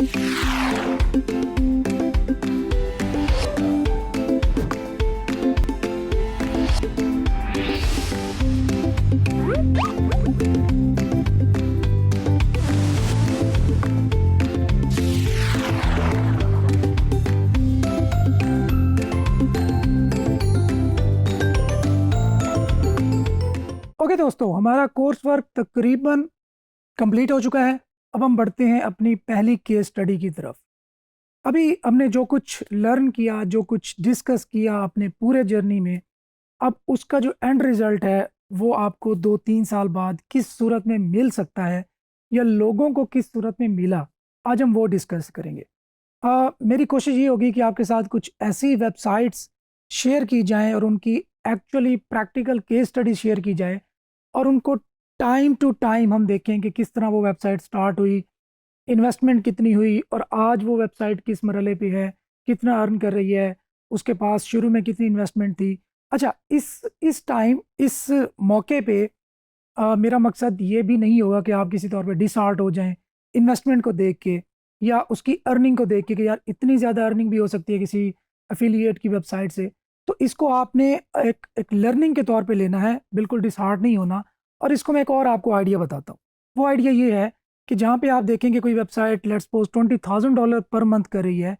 Okay दोस्तों, हमारा course work तकरीबन कंप्लीट हो चुका है। अब हम बढ़ते हैं अपनी पहली केस स्टडी की तरफ। अभी हमने जो कुछ लर्न किया, जो कुछ डिस्कस किया अपने पूरे जर्नी में, अब उसका जो एंड रिजल्ट है वो आपको 2-3 साल बाद किस सूरत में मिल सकता है या लोगों को किस सूरत में मिला, आज हम वो डिस्कस करेंगे। मेरी कोशिश ये होगी कि आपके साथ कुछ ऐसी वेबसाइट्स शेयर की जाएं और उनकी actually practical case study share की जाए और उनको टाइम टू टाइम हम देखें कि किस तरह वो वेबसाइट स्टार्ट हुई, इन्वेस्टमेंट कितनी हुई और आज वो वेबसाइट किस मरहले पे है, कितना अर्न कर रही है, उसके पास शुरू में कितनी इन्वेस्टमेंट थी। अच्छा, इस टाइम इस मौके पे मेरा मकसद ये भी नहीं होगा कि आप किसी तौर पे डिसहार्ट हो जाएं इन्वेस्टमेंट को देख के या उसकी अर्निंग को देख के कि यार इतनी ज़्यादा अर्निंग भी हो सकती है किसी एफिलिएट की वेबसाइट से। तो इसको आपने एक लर्निंग के तौर पे लेना है, बिल्कुल डिसहार्ट नहीं होना। और इसको मैं एक और आपको आइडिया बताता हूँ। वो आइडिया ये है कि जहाँ पे आप देखेंगे कोई website let's suppose $20,000 per month कर रही है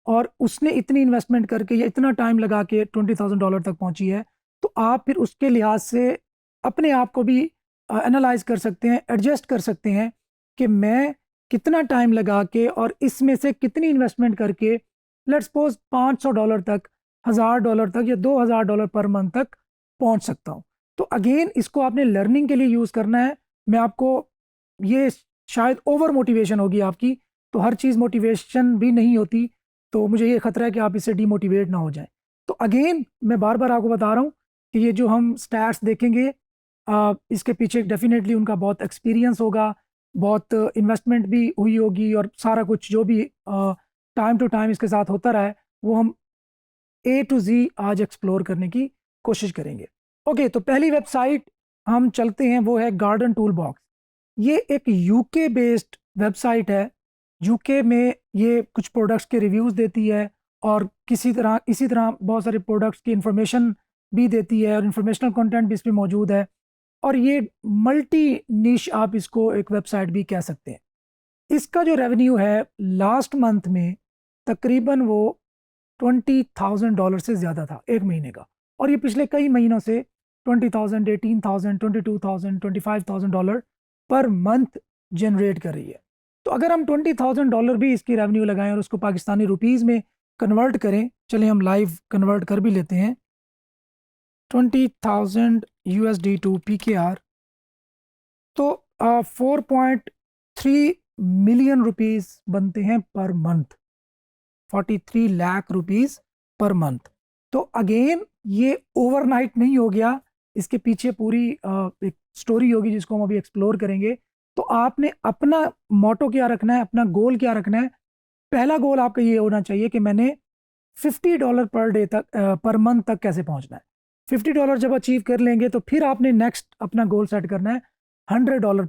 और उसने इतनी इन्वेस्टमेंट करके या इतना टाइम लगा के $20,000 तक पहुंची है, तो आप फिर उसके लिहाज से अपने आप को भी एनालाइज कर सकते हैं, एडजस्ट कर सकते हैं कि मैं कितना टाइम लगा के और इसमें से कितनी इन्वेस्टमेंट करके लेट्स सपोज $500 तक, $1,000 तक या $2,000 पर मंथ तक पहुंच सकता हूं। तो अगेन इसको आपने लर्निंग के लिए यूज़ करना है। मैं आपको ये शायद ओवर मोटिवेशन होगी आपकी, तो हर चीज़ मोटिवेशन भी नहीं होती, तो मुझे ये खतरा है कि आप इससे डीमोटिवेट ना हो जाएं। तो अगेन मैं बार बार आपको बता रहा हूँ कि ये जो हम स्टैट्स देखेंगे इसके पीछे डेफिनेटली उनका बहुत एक्सपीरियंस होगा, बहुत इन्वेस्टमेंट भी हुई होगी और सारा कुछ जो भी टाइम टू टाइम इसके साथ होता रहा है वो हम ए टू जी आज एक्सप्लोर करने की कोशिश करेंगे। ओके, तो पहली वेबसाइट हम चलते हैं, वो है गार्डन टूल बॉक्स। ये एक यूके बेस्ड वेबसाइट है। यूके में ये कुछ प्रोडक्ट्स के रिव्यूज़ देती है और इसी तरह बहुत सारे प्रोडक्ट्स की इंफॉर्मेशन भी देती है और इंफॉर्मेशनल कंटेंट भी इस पर मौजूद है। और ये मल्टी निश आप इसको एक वेबसाइट भी कह सकते हैं। इसका जो रेवेन्यू है लास्ट मंथ में तकरीबन वो $20,000 से ज़्यादा था एक महीने का, और ये पिछले कई महीनों से 20,000, 18,000, 22,000, $25,000 पर मंथ जनरेट कर रही है। तो अगर हम $20,000 भी इसकी रेवेन्यू लगाएं और उसको पाकिस्तानी रुपीज़ में कन्वर्ट करें, चलें हम लाइव कन्वर्ट कर भी लेते हैं। 20,000 USD टू PKR, तो 4.3 मिलियन रुपीज़ बनते हैं per month, 43 lakh rupees per month. तो अगेन ये ओवरनाइट नहीं हो गया, इसके पीछे पूरी एक स्टोरी होगी जिसको हम अभी एक्सप्लोर करेंगे। तो आपने अपना मोटो क्या रखना है, अपना गोल क्या रखना है। पहला गोल आपका ये होना चाहिए कि मैंने $50 पर डे तक पर मंथ तक कैसे पहुंचना है। $50 जब अचीव कर लेंगे तो फिर आपने नेक्स्ट अपना गोल सेट करना है $100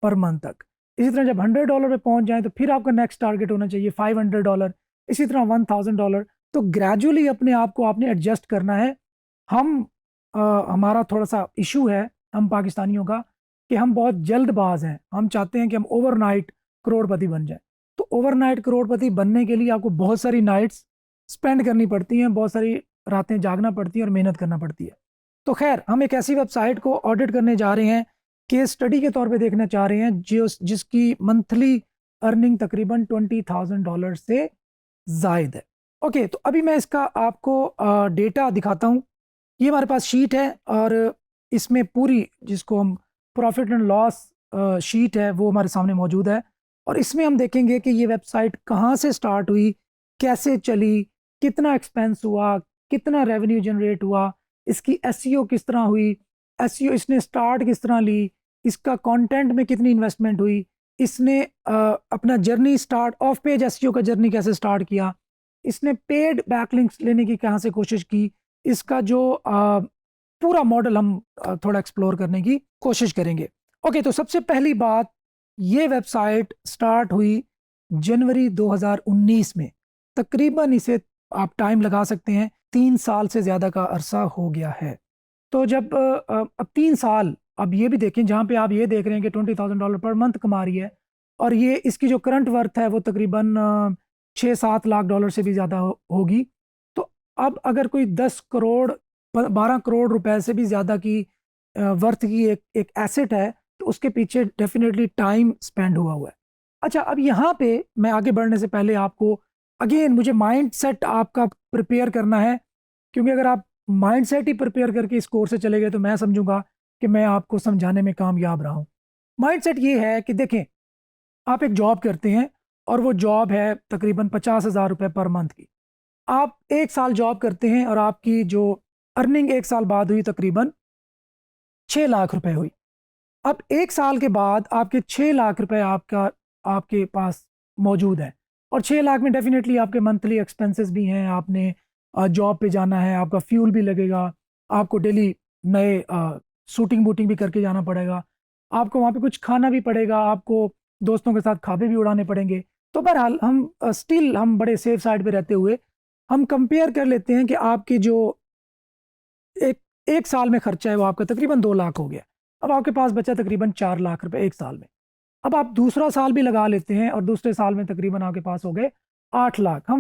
पर मंथ तक। इसी तरह जब $100 पे पहुंच जाए तो फिर आपका नेक्स्ट टारगेट होना चाहिए $500, इसी तरह $1,000। तो ग्रेजुअली अपने आप को आपने एडजस्ट करना है। हमारा थोड़ा सा इशू है हम पाकिस्तानियों का कि हम बहुत जल्दबाज हैं, हम चाहते हैं कि हम ओवरनाइट करोड़पति बन जाएं। तो ओवरनाइट करोड़पति बनने के लिए आपको बहुत सारी नाइट्स स्पेंड करनी पड़ती हैं, बहुत सारी रातें जागना पड़ती हैं और मेहनत करना पड़ती है। तो खैर, हम एक ऐसी वेबसाइट को ऑडिट करने जा रहे हैं, केस स्टडी के तौर पे देखना चाह रहे हैं जिसकी मंथली अर्निंग तकरीबन $20,000 से जायद है। ओके, तो अभी मैं इसका आपको डेटा दिखाता हूँ। ये हमारे पास शीट है और इसमें पूरी जिसको हम प्रॉफिट एंड लॉस शीट है वो हमारे सामने मौजूद है। और इसमें हम देखेंगे कि ये वेबसाइट कहाँ से स्टार्ट हुई, कैसे चली, कितना एक्सपेंस हुआ, कितना रेवेन्यू जनरेट हुआ, इसकी एसईओ किस तरह हुई, एसईओ इसने स्टार्ट किस तरह ली, इसका कंटेंट में कितनी इन्वेस्टमेंट हुई, इसने अपना journey start of page SEO का जर्नी कैसे स्टार्ट किया, इसने पेड बैकलिंक्स लेने की कहाँ से कोशिश की। इसका जो पूरा मॉडल हम थोड़ा एक्सप्लोर करने की कोशिश करेंगे। ओके, तो सबसे पहली बात, ये वेबसाइट स्टार्ट हुई जनवरी 2019 में। तकरीबन इसे आप टाइम लगा सकते हैं 3 साल से ज़्यादा का अरसा हो गया है। तो जब अब 3 साल, अब ये भी देखें जहाँ पे आप ये देख रहे हैं कि $20,000 पर मंथ कमा रही है, और ये इसकी जो करंट वर्थ है वो तकरीबन 6-7 लाख डॉलर से भी ज़्यादा होगी। तो अब अगर कोई 10 करोड़ 12 करोड़ रुपए से भी ज़्यादा की वर्थ की एक एक एसेट है, तो उसके पीछे डेफिनेटली टाइम स्पेंड हुआ है। अच्छा, अब यहाँ पे मैं आगे बढ़ने से पहले आपको अगेन मुझे माइंड सेट आपका प्रिपेयर करना है, क्योंकि अगर आप माइंड सेट ही प्रिपेयर करके इस कोर्स से चले गए तो मैं समझूंगा कि मैं आपको समझाने में कामयाब रहा हूँ। माइंड सेट ये है कि देखें, आप एक जॉब करते हैं और वो जॉब है तकरीबन 50,000 रुपये पर मंथ की। आप 1 साल जॉब करते हैं और आपकी जो अर्निंग 1 साल बाद हुई तकरीबन 6 लाख रुपए हुई। अब 1 साल के बाद आपके 6 लाख रुपए आपके पास मौजूद है, और 6 लाख में डेफिनेटली आपके मंथली एक्सपेंसेस भी हैं। आपने जॉब पे जाना है, आपका फ्यूल भी लगेगा, आपको डेली नए शूटिंग बूटिंग भी करके जाना पड़ेगा, आपको वहाँ पे कुछ खाना भी पड़ेगा, आपको दोस्तों के साथ खाबे भी उड़ाने पड़ेंगे। तो बहरहाल हम स्टिल हम बड़े सेफ साइड पे रहते हुए हम कंपेयर कर लेते हैं कि आपकी जो एक एक साल में खर्चा है वो आपका तकरीबन 2 लाख हो गया। अब आपके पास बचा तकरीबन 4 लाख रुपए 1 साल में। अब आप दूसरा साल भी लगा लेते हैं और दूसरे साल में तकरीबन आपके पास हो गए 8 लाख।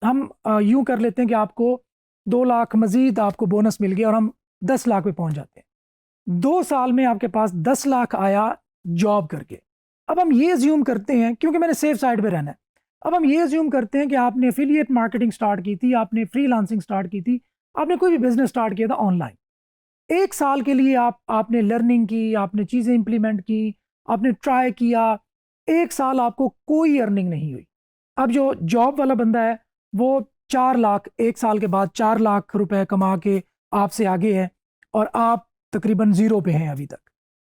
हम यूं कर लेते हैं कि आपको 2 लाख मजीद आपको बोनस मिल गया और हम 10 लाख पे पहुंच जाते हैं। 2 साल में आपके पास 10 लाख आया जॉब करके। अब हम ये ज्यूम करते हैं, क्योंकि मैंने सेफ साइड पे रहना है, अब हम ये ज्यूम करते हैं कि आपने एफिलिएट मार्केटिंग स्टार्ट की थी, आपने फ्रीलांसिंग स्टार्ट की थी, आपने कोई भी बिजनेस स्टार्ट किया था ऑनलाइन। 1 साल के लिए आपने लर्निंग की, आपने चीज़ें इंप्लीमेंट की, आपने ट्राई किया। 1 साल आपको कोई अर्निंग नहीं हुई। अब जो जॉब वाला बंदा है वो 4 लाख 1 साल के बाद 4 लाख रुपए कमा के आपसे आगे है, और आप तकरीबन ज़ीरो पे हैं अभी तक।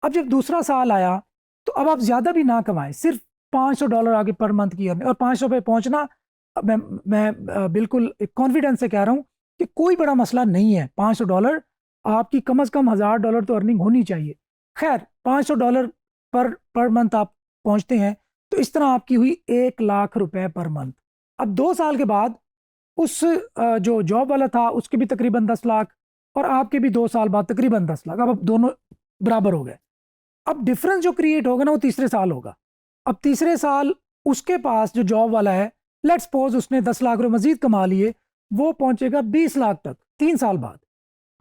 अब जब दूसरा साल आया तो अब आप ज़्यादा भी ना कमाएं, सिर्फ $500 आगे पर मंथ की अर्निंग, और 500 पे पहुंचना मैं बिल्कुल कॉन्फिडेंस से कह रहा हूँ कि कोई बड़ा मसला नहीं है। $500 आपकी कम से कम $1,000 तो अर्निंग होनी चाहिए। खैर, $500 पर मंथ आप पहुंचते हैं, तो इस तरह आपकी हुई 1 लाख रुपए पर मंथ। अब 2 साल के बाद उस जो जॉब वाला था उसके भी तकरीबन 10 लाख, और आपके भी 2 साल बाद तकरीबन 10 लाख। अब दोनों बराबर हो गए। अब डिफरेंस जो क्रिएट होगा ना वो तीसरे साल होगा। अब तीसरे साल उसके पास जो जॉब वाला है, लेट्स सपोज उसने 10 लाख रुपए मजीद कमा लिए, वो पहुंचेगा 20 लाख तक 3 साल बाद।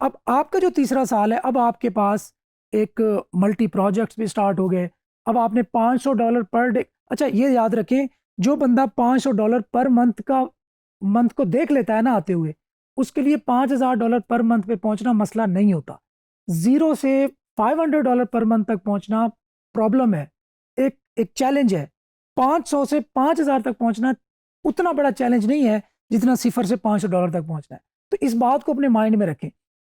अब आपका जो तीसरा साल है, अब आपके पास एक मल्टी प्रोजेक्ट्स भी स्टार्ट हो गए। अब आपने $500 पर डे, अच्छा ये याद रखें, जो बंदा $500 पर मंथ को देख लेता है ना आते हुए, उसके लिए $5,000 पर मंथ पे पहुंचना मसला नहीं होता। 0 से $500 पर मंथ तक पहुंचना प्रॉब्लम है, एक एक चैलेंज है। 500 से 5,000 तक पहुंचना उतना बड़ा चैलेंज नहीं है जितना $0 से $500 तक पहुंचना है। तो इस बात को अपने माइंड में रखें।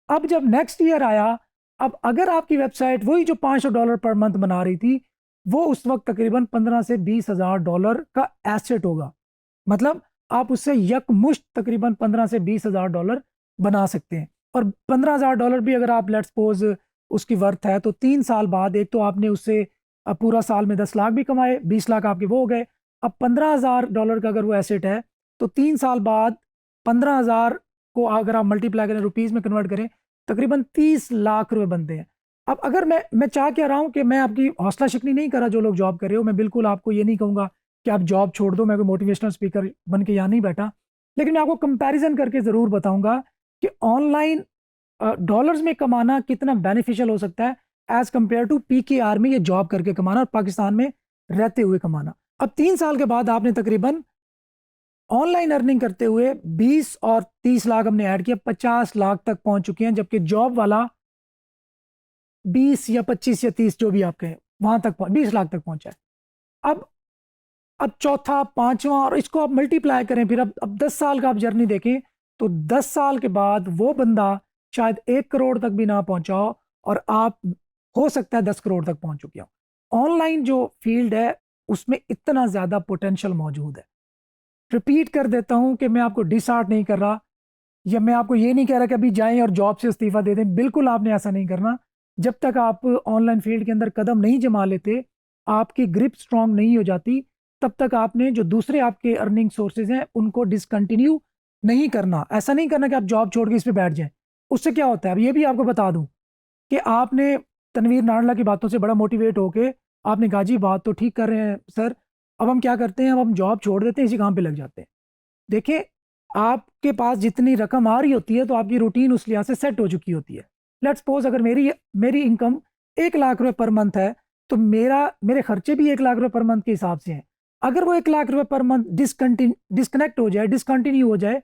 अब जब नेक्स्ट ईयर आया, अब अगर आपकी वेबसाइट वही जो $500 पर मंथ बना रही थी, वो उस वक्त तकरीबन 15 से 20,000 का एसेट होगा। मतलब आप उससे यकमुश्त तकरीबन 15 से 20,000 बना सकते हैं। और $15,000 भी अगर आप लेट्स सपोज उसकी वर्थ है, तो 3 साल बाद एक तो आपने उससे पूरा साल में 10 लाख भी कमाए, 20 लाख आपके वो हो गए। अब $15,000 का अगर वो एसेट है, तो 3 साल बाद 15,000 को अगर आप मल्टीप्लाई करें, रुपीज़ में कन्वर्ट करें, तकरीबन 30 लाख रुपए बनते हैं। अब अगर मैं चाह क्या रहा हूँ कि मैं आपकी हौसला शिकनी नहीं कर रहा जो लोग जॉब कर रहे हो, मैं बिल्कुल आपको ये नहीं कहूँगा कि आप जॉब छोड़ दो, मैं कोई मोटिवेशनल स्पीकर बन के यहाँ नहीं बैठा, लेकिन मैं आपको कंपैरिजन करके ज़रूर बताऊंगा कि ऑनलाइन डॉलर्स में कमाना कितना बेनिफिशियल हो सकता है एज कंपेयर टू PKR में ये जॉब करके कमाना और पाकिस्तान में रहते हुए कमाना। अब 3 साल के बाद आपने तकरीबन ऑनलाइन अर्निंग करते हुए 20 और 30 लाख हमने ऐड किया, 50 लाख तक पहुंच चुके हैं, जबकि जॉब वाला 20 या 25 या 30 जो भी आप कहें वहां तक 20 लाख तक पहुंचा है। अब चौथा पांचवा और इसको आप मल्टीप्लाई करें, फिर अब 10 साल का आप जर्नी देखें, तो 10 साल के बाद वो बंदा शायद 1 करोड़ तक भी ना पहुंचा हो, और आप हो सकता है 10 करोड़ तक पहुंच चुके हो। ऑनलाइन जो फील्ड है उसमें इतना ज्यादा पोटेंशियल मौजूद है। रिपीट कर देता हूं कि मैं आपको डिसहार्ट नहीं कर रहा, या मैं आपको ये नहीं कह रहा कि अभी जाएं और जॉब से इस्तीफा दे दें। बिल्कुल आपने ऐसा नहीं करना। जब तक आप ऑनलाइन फील्ड के अंदर कदम नहीं जमा लेते, आपकी ग्रिप स्ट्रांग नहीं हो जाती, तब तक आपने जो दूसरे आपके अर्निंग सोर्सेज हैं उनको डिसकंटिन्यू नहीं करना। ऐसा नहीं करना कि आप जॉब छोड़ के इस पे बैठ जाएं। उससे क्या होता है, अब ये भी आपको बता दूं कि आपने तनवीर नाडला की बातों से बड़ा मोटिवेट होके आपने कहा जी बात तो ठीक कर रहे हैं सर, अब हम क्या करते हैं, अब हम जॉब छोड़ देते हैं, इसी काम पे लग जाते हैं। देखिए, आपके पास जितनी रकम आ रही होती है तो आपकी रूटीन उस लिहाज से सेट हो चुकी होती है। लेट्स सपोज अगर मेरी मेरी इनकम 1 लाख रुपए पर मंथ है, तो मेरे खर्चे भी 1 लाख रुपए पर मंथ के हिसाब से हैं। अगर वो 1 लाख रुपए पर मंथ डिस्कनेक्ट हो जाए, डिसकंटिन्यू हो जाए,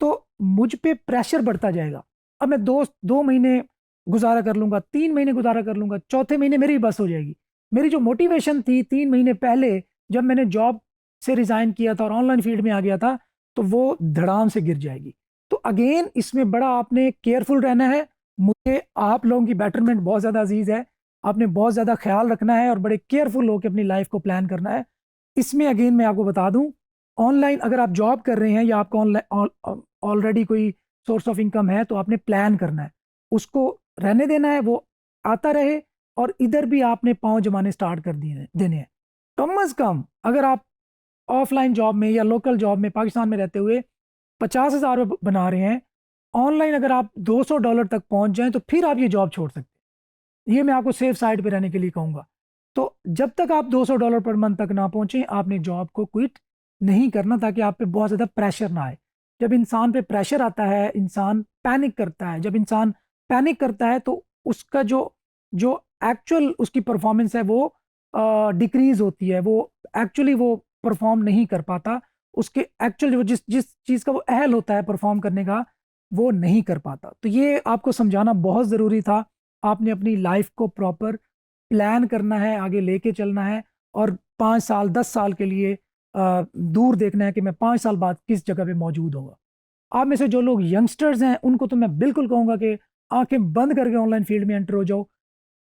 तो मुझ पे प्रेशर बढ़ता जाएगा। अब मैं 2 महीने गुजारा कर लूंगा, 3 महीने गुजारा कर लूंगा, चौथे महीने मेरी बस हो जाएगी। मेरी जो मोटिवेशन थी 3 महीने पहले जब मैंने जॉब से रिजाइन किया था और ऑनलाइन फील्ड में आ गया था, तो वो धड़ाम से गिर जाएगी। तो अगेन इसमें बड़ा आपने केयरफुल रहना है। मुझे आप लोगों की बेटरमेंट बहुत ज़्यादा अजीज है, आपने बहुत ज़्यादा ख्याल रखना है और बड़े केयरफुल होकर अपनी लाइफ को प्लान करना है। इसमें अगेन मैं आपको बता दूं, ऑनलाइन अगर आप जॉब कर रहे हैं या आपका ऑनलाइन ऑलरेडी कोई सोर्स ऑफ इनकम है, तो आपने प्लान करना है, उसको रहने देना है, वो आता रहे। और इधर भी आपने पाँव जमाने स्टार्ट कर दिए देने हैं। कम अज़ कम अगर आप ऑफलाइन जॉब में या लोकल जॉब में पाकिस्तान में रहते हुए 50,000 बना रहे हैं, ऑनलाइन अगर आप $200 तक पहुंच जाएं तो फिर आप ये जॉब छोड़ सकते हैं। ये मैं आपको सेफ साइड पे रहने के लिए कहूँगा। तो जब तक आप $200 पर मंथ तक ना पहुंचे, आपने जॉब को क्विट नहीं करना, ताकि आप पे बहुत ज़्यादा प्रेशर ना आए। जब इंसान पे प्रेशर आता है, इंसान पैनिक करता है। जब इंसान पैनिक करता है तो उसका जो जो एक्चुअल उसकी परफॉर्मेंस है वो डिक्रीज होती है। वो एक्चुअली वो परफॉर्म नहीं कर पाता। उसके एक्चुअल वो जिस जिस चीज़ का वो अहल होता है परफॉर्म करने का, वो नहीं कर पाता। तो ये आपको समझाना बहुत ज़रूरी था। आपने अपनी लाइफ को प्रॉपर प्लान करना है, आगे लेके चलना है, और 5 साल 10 साल के लिए दूर देखना है कि मैं 5 साल बाद किस जगह पे मौजूद होगा। आप में से जो लोग यंगस्टर्स हैं उनको तो मैं बिल्कुल कहूँगा कि आंखें बंद करके ऑनलाइन फील्ड में एंटर हो जाओ।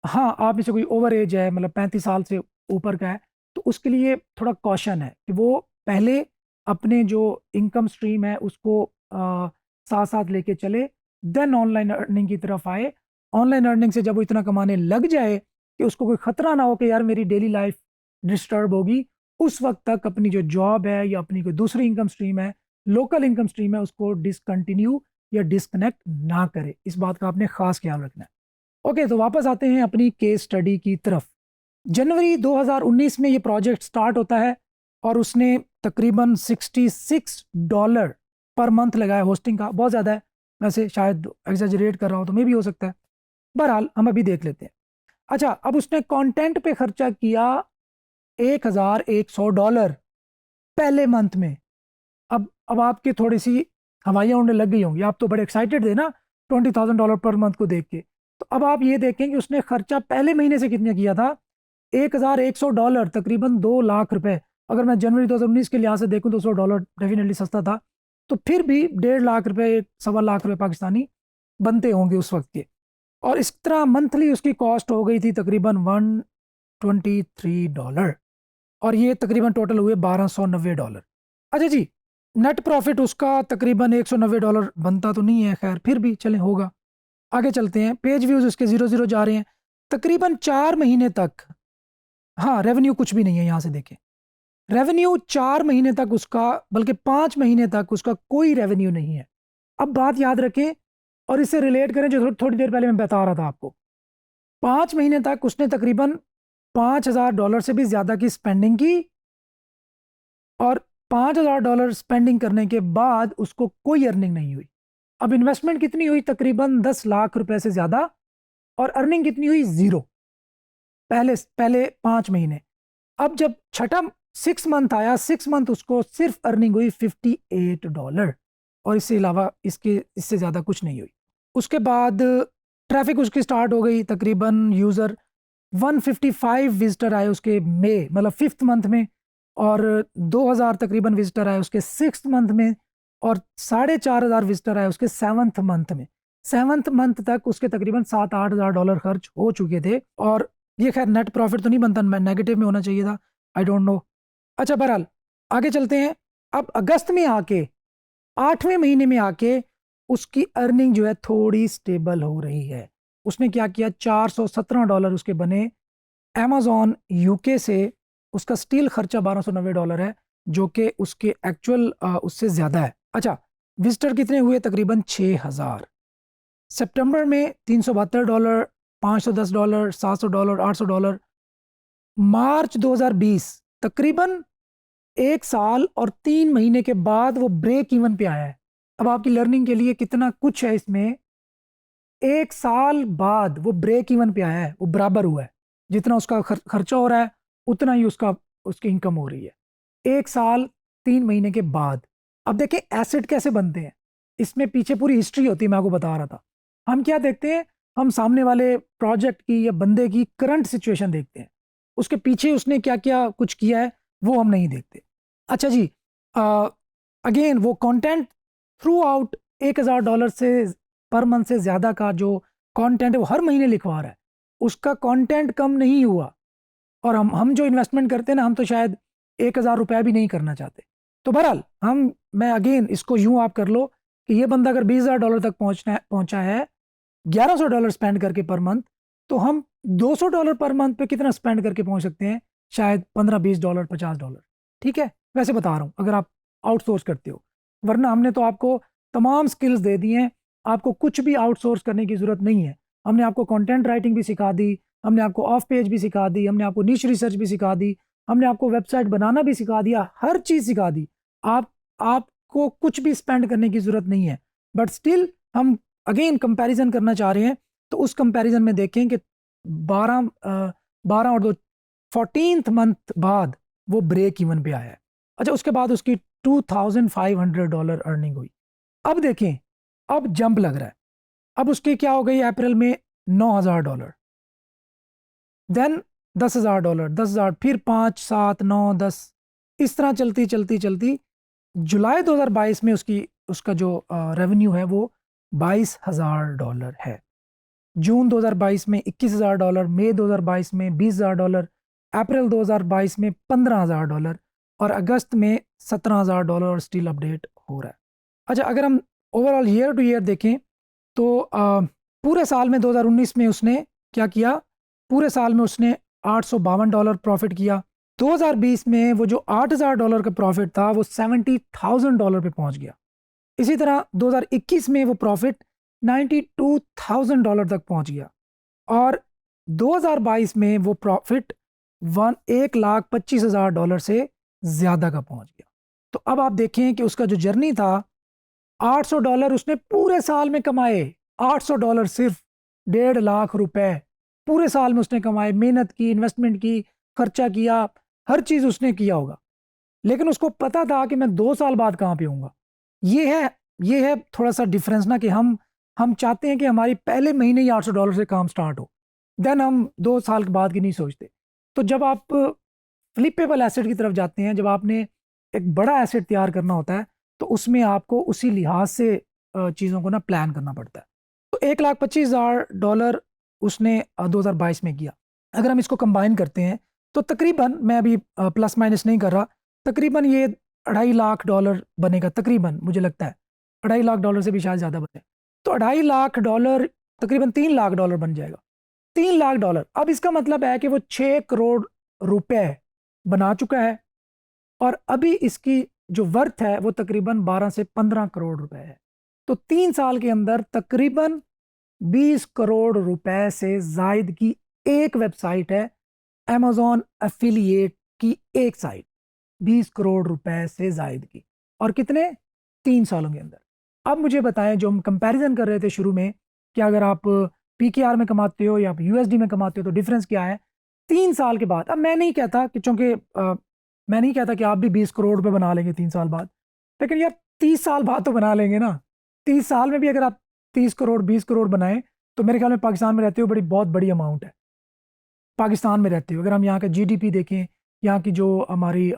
हाँ, आप में से कोई ओवर एज है, मतलब 35 साल से ऊपर का है, तो उसके लिए थोड़ा कॉशन है कि वो पहले अपने जो इनकम स्ट्रीम है उसको साथ साथ लेके चले, देन ऑनलाइन अर्निंग की तरफ आए। ऑनलाइन अर्निंग से जब वो इतना कमाने लग जाए कि उसको कोई खतरा ना हो कि यार मेरी डेली लाइफ डिस्टर्ब होगी, उस वक्त तक अपनी जो जॉब है या अपनी कोई दूसरी इनकम स्ट्रीम है, लोकल इनकम स्ट्रीम है, उसको डिसकंटिन्यू या डिस्कनेक्ट ना करे। इस बात का आपने खास ख्याल रखना है। ओके, तो वापस आते हैं अपनी केस स्टडी की तरफ। जनवरी 2019 में ये प्रोजेक्ट स्टार्ट होता है और उसने तकरीबन $66 पर मंथ लगाया होस्टिंग का। बहुत ज़्यादा है वैसे, शायद एग्जैजरेट कर रहा हूँ तो मे भी हो सकता है। बहरहाल हम अभी देख लेते हैं। अच्छा, अब उसने कंटेंट पे खर्चा किया $1,100 पहले मंथ में। अब आपके थोड़ी सी हवाइयाँ उड़ने लग गई होंगी, आप तो बड़े एक्साइटेड थे ना $20,000 पर मंथ को देख के। तो अब आप ये देखें कि उसने खर्चा पहले महीने से कितना किया था, $1,100, तकरीबन 2 लाख रुपए। अगर मैं जनवरी 2019 के लिहाज से देखूं तो $100 डेफिनेटली सस्ता था। तो फिर भी 1.5 लाख रुपए, 1.25 लाख रुपए पाकिस्तानी बनते होंगे उस वक्त के। और इस तरह मंथली उसकी कॉस्ट हो गई थी तकरीबन $123, और ये तकरीबन टोटल हुए $1,290। अच्छा जी, नेट प्रॉफिट उसका तकरीबन $190 बनता तो नहीं है, खैर फिर भी चलें, होगा। आगे चलते हैं। पेज व्यूज़ उसके 0 जा रहे हैं तकरीबन 4 महीने तक। हाँ, रेवेन्यू कुछ भी नहीं है, यहाँ से देखें। रेवेन्यू 4 महीने तक उसका, बल्कि 5 महीने तक उसका कोई रेवेन्यू नहीं है। अब बात याद रखें और इससे रिलेट करें जो थोड़ी देर पहले मैं बता रहा था आपको। 5 महीने तक उसने तकरीबन $5,000 से भी ज़्यादा की स्पेंडिंग की, और $5,000 स्पेंडिंग करने के बाद उसको कोई अर्निंग नहीं हुई। अब इन्वेस्टमेंट कितनी हुई, तकरीबन 10 लाख रुपए से ज़्यादा, और अर्निंग कितनी हुई, ज़ीरो, पहले पहले 5 महीने। अब जब छठा 6 मंथ आया, 6 मंथ उसको सिर्फ अर्निंग हुई $58, और इससे अलावा इससे ज़्यादा कुछ नहीं हुई। उसके बाद ट्रैफिक उसकी स्टार्ट हो गई, तकरीबन यूज़र 155 विजिटर आए उसके मतलब 5th मंथ में, और 2,000 तकरीबन विजिटर आए उसके 6th मंथ में, और 4,500 विजिटर आए उसके 7th मंथ में। 7th मंथ तक उसके तकरीबन $7-8 खर्च हो चुके थे। और ये खैर नेट प्रॉफिट तो नहीं बनता, नेगेटिव में होना चाहिए था, आई डोंट नो। अच्छा, बहरहाल आगे चलते हैं। अब अगस्त में आके, 8वें महीने में आके उसकी अर्निंग जो है थोड़ी स्टेबल हो रही है। उसने क्या किया, $417 उसके बने अमेज़ॉन यूके से। उसका स्टील खर्चा $1290 है, जो कि उसके एक्चुअल उससे ज़्यादा है। अच्छा, विजिटर कितने हुए? तकरीबन 6000। सितंबर में $372, $510, $700, $800। मार्च 2020 तकरीबन 1 साल और 3 महीने के बाद वो ब्रेक इवन पे आया है। अब आपकी लर्निंग के लिए कितना कुछ है इसमें। 1 साल बाद वो ब्रेक इवन पे आया है, वो बराबर हुआ है, जितना उसका खर्चा हो रहा है उतना ही उसकी इनकम हो रही है 1 साल 3 महीने के बाद। अब देखें एसेट कैसे बनते हैं, इसमें पीछे पूरी हिस्ट्री होती है, मैं आपको बता रहा था। हम क्या देखते हैं, हम सामने वाले प्रोजेक्ट की या बंदे की करंट सिचुएशन देखते हैं, उसके पीछे उसने क्या क्या कुछ किया है वो हम नहीं देखते। अच्छा जी, अगेन वो कंटेंट थ्रू आउट $1000 से पर मंथ से ज़्यादा का जो कंटेंट है वो हर महीने लिखवा रहा है, उसका कंटेंट कम नहीं हुआ। और हम जो इन्वेस्टमेंट करते हैं ना, हम तो शायद $1000 भी नहीं करना चाहते। तो बहरहाल मैं अगेन इसको यूं आप कर लो कि ये बंदा अगर $20,000 तक पहुंचा है $1100 स्पेंड करके पर मंथ, तो हम $200 पर मंथ पे कितना स्पेंड करके पहुंच सकते हैं? शायद $15-20, $50। ठीक है, वैसे बता रहा हूँ अगर आप आउटसोर्स करते हो, वरना हमने तो आपको तमाम स्किल्स दे दी हैं, आपको कुछ भी आउटसोर्स करने की ज़रूरत नहीं है। हमने आपको कंटेंट राइटिंग भी सिखा दी, हमने आपको ऑफ पेज भी सिखा दी, हमने आपको निश रिसर्च भी सिखा दी, हमने आपको वेबसाइट बनाना भी सिखा दिया, हर चीज़ सिखा दी। आपको कुछ भी स्पेंड करने की ज़रूरत नहीं है। बट स्टिल हम अगेन कंपैरिजन करना चाह रहे हैं, तो उस कंपैरिजन में देखें कि 12 और 2 14th मंथ बाद वो ब्रेक इवन पे आया है। अच्छा, उसके बाद उसकी $2500 अर्निंग हुई। अब देखें, अब जंप लग रहा है, अब उसकी क्या हो गई अप्रैल में? $9000, देन $10,000, 10,000, फिर 5, 7, 9, 10, इस तरह चलती चलती चलती जुलाई 2022 में उसका जो रेवेन्यू है वो $22,000 है। जून 2022 में $21,000, मई 2022 में $20,000, अप्रैल 2022 में $15,000 और अगस्त में $17,000 और स्टिल अपडेट हो रहा है। अच्छा, अगर हम ओवरऑल ईयर टू ईयर देखें तो पूरे साल में 2019 में उसने क्या किया? पूरे साल में उसने $852 प्रॉफिट किया। 2020 में वो जो $8,000 का प्रॉफिट था वो $70,000 पे पहुंच गया। इसी तरह 2021 में वो प्रॉफिट $92,000 तक पहुंच गया और 2022 में वो प्रॉफिट $1,25,000 से ज़्यादा का पहुंच गया। तो अब आप देखें कि उसका जो जर्नी था, $800 उसने पूरे साल में कमाए, $800 सिर्फ ₹1.5 लाख पूरे साल में उसने कमाए, मेहनत की, इन्वेस्टमेंट की, खर्चा किया, हर चीज़ उसने किया होगा। लेकिन उसको पता था कि मैं 2 साल बाद कहाँ पे हूँगा। ये है थोड़ा सा डिफरेंस ना, कि हम चाहते हैं कि हमारी पहले महीने ही $800 से काम स्टार्ट हो, देन हम 2 साल के बाद की नहीं सोचते। तो जब आप फ्लिपेबल एसेट की तरफ जाते हैं, जब आपने एक बड़ा एसेट तैयार करना होता है, तो उसमें आपको उसी लिहाज से चीज़ों को ना प्लान करना पड़ता है। तो $1,25,000 उसने 2022 में किया। अगर हम इसको कंबाइन करते हैं तो तकरीबन, मैं अभी प्लस माइनस नहीं कर रहा, तकरीबन ये $2.5 लाख बनेगा तकरीबन, मुझे लगता है $2.5 लाख से भी शायद ज़्यादा बने। तो $2.5 लाख तकरीबन $3 लाख बन जाएगा। $3 लाख। अब इसका मतलब है कि वो 6 करोड़ रुपए बना चुका है और अभी इसकी जो वर्थ है वो तकरीबन 12 से 15 करोड़ रुपए है। तो 3 साल के अंदर तकरीबन 20 करोड़ रुपए से जायद की एक वेबसाइट है, अमेजॉन एफिलिएट की एक साइट, 20 करोड़ रुपए से जायद की, और कितने? 3 सालों के अंदर। अब मुझे बताएं, जो हम कंपैरिजन कर रहे थे शुरू में, कि अगर आप पीकेआर में कमाते हो या आप यूएसडी में कमाते हो तो डिफरेंस क्या है 3 साल के बाद। अब मैं नहीं कहता कि, चूंकि मैं नहीं कहता कि आप भी 20 करोड़ रुपए बना लेंगे 3 साल बाद, लेकिन यार 30 साल बाद तो बना लेंगे ना। 30 साल में भी अगर आप 30 करोड़ 20 करोड़ बनाएं तो मेरे ख्याल में पाकिस्तान में रहते हो बहुत बड़ी अमाउंट है। पाकिस्तान में रहते हो, अगर हम यहाँ का जीडीपी देखें, यहाँ की जो हमारी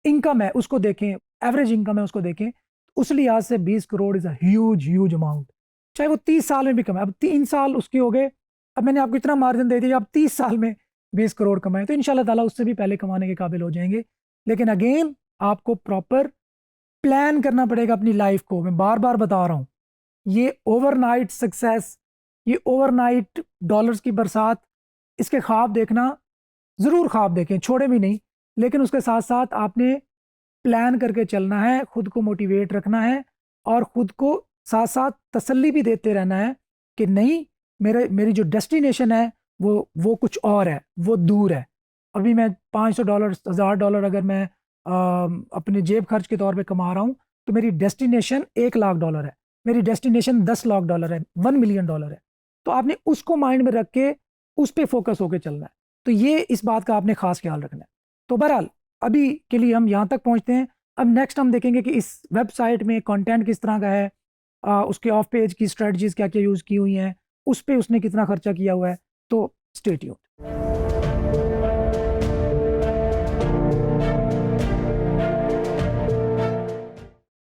इनकम है उसको देखें, एवरेज इनकम है उसको देखें, उस लिहाज से 20 crore is a huge amount, चाहे वो 30 साल में भी कमाए। अब 3 साल उसके हो गए, अब मैंने आपको इतना मार्जिन दे दिया, आप 30 साल में 20 करोड़ कमाए तो इंशाल्लाह ताला उससे भी पहले कमाने के काबिल हो जाएंगे। लेकिन अगेन आपको प्रॉपर प्लान करना पड़ेगा अपनी लाइफ को। मैं बार बार बता रहा हूँ, ये ओवरनाइट सक्सेस, ये ओवरनाइट डॉलर्स की बरसात, इसके ख्वाब देखना, ज़रूर ख्वाब देखें, छोड़े भी नहीं, लेकिन उसके साथ साथ आपने प्लान करके चलना है, खुद को मोटिवेट रखना है और खुद को साथ साथ तसल्ली भी देते रहना है कि नहीं, मेरी जो डेस्टिनेशन है वो कुछ और है, वो दूर है। अभी मैं $500 $1000 अगर मैं अपने जेब खर्च के तौर पे कमा रहा हूँ, तो मेरी डेस्टिनेशन $1 लाख है, मेरी डेस्टिनेशन $10 लाख है, $1 मिलियन है। तो आपने उसको माइंड में रख के उस पर फोकस होकर चलना है। तो ये इस बात का आपने खास ख्याल रखना है। तो बहरहाल अभी के लिए हम यहाँ तक पहुँचते हैं। अब नेक्स्ट हम देखेंगे कि इस वेबसाइट में कंटेंट किस तरह का है, उसके ऑफ पेज की स्ट्रेटजीज क्या क्या यूज़ की हुई हैं, उस पे उसने कितना खर्चा किया हुआ है। तो स्टे ट्यून्ड।